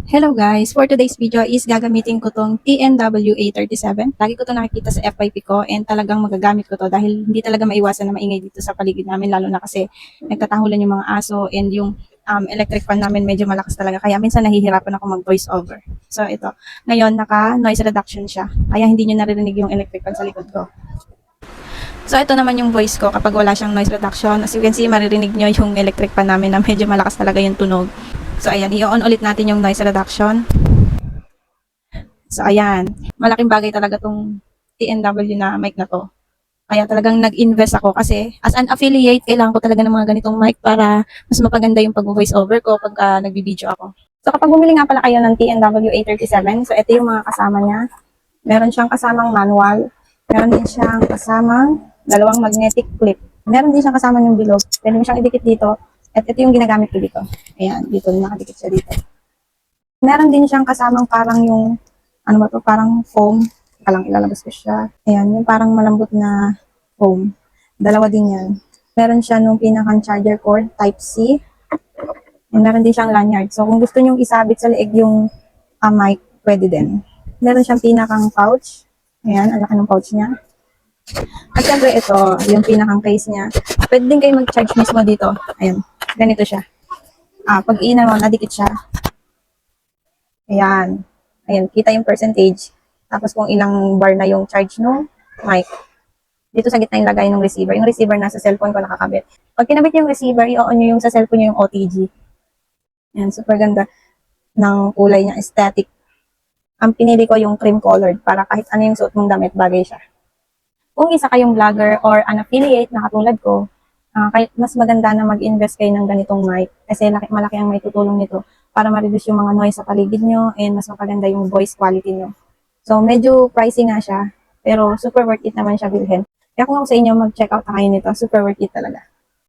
Hello guys, for today's video is gagamitin ko tong TNW-A37. Lagi ko to nakikita sa FYP ko and talagang magagamit ko to dahil hindi talaga maiwasan na maingay dito sa paligid namin, lalo na kasi nagtatahulan yung mga aso and yung electric fan namin medyo malakas talaga, kaya minsan nahihirapan ako mag voice over. So ito, ngayon naka noise reduction siya, kaya hindi nyo naririnig yung electric fan sa likod ko. So ito naman yung voice ko kapag wala siyang noise reduction. As you can see, maririnig nyo yung electric fan namin na medyo malakas talaga yung tunog. So ayan, i-on ulit natin yung noise reduction. So ayan, malaking bagay talaga tong TNW na mic na to. Kaya talagang nag-invest ako kasi as an affiliate, kailangan ko talaga ng mga ganitong mic para mas mapaganda yung pag-voice over ko pagka nagbi-video ako. So kapag bumili nga pala kayo ng TNW A37, so ito yung mga kasama niya. Meron siyang kasamang manual, meron din siyang kasamang dalawang magnetic clip. Meron din siyang kasama yung bilog. Pwede mo siyang idikit dito. At ito yung ginagamit ko dito. Ayan, dito nakadikit siya dito. Meron din siyang kasamang parang yung, ano ba to, parang foam. Kalang ilalabas ko siya. Ayan, yung parang malambot na foam. Dalawa din yan. Meron siya nung pinakang charger cord, type C. And meron din siyang lanyard. So, kung gusto nyong isabit sa leeg yung mic, pwede din. Meron siyang pinakang pouch. Ayan, ang laki ng pouch niya. At syempre ito, yung pinakang case niya. Pwede din kayo mag-charge mismo dito. Ayan, ganito siya. Pag iinan mo, nadikit siya. Ayan. Ayan, kita yung percentage. Tapos kung ilang bar na yung charge no mic. Dito sa gitna yung lagay ng receiver. Yung receiver nasa cellphone ko nakakabit. Pag kinabit yung receiver, i-on nyo yung sa cellphone nyo yung OTG. Ayan, super ganda ng kulay niya, aesthetic. Ang pinili ko yung cream colored para kahit ano yung suot mong damit, bagay siya. Kung isa kayong vlogger or an affiliate na katulad ko, kahit mas maganda na mag-invest kayo ng ganitong mic kasi malaki ang may tutulong nito para ma-reduce yung mga noise sa paligid nyo and mas mapaganda yung voice quality nyo. So, medyo pricey nga siya, pero super worth it naman siya bilhin. Kaya kung ako sa inyo, mag-check out na kayo nito, super worth it talaga.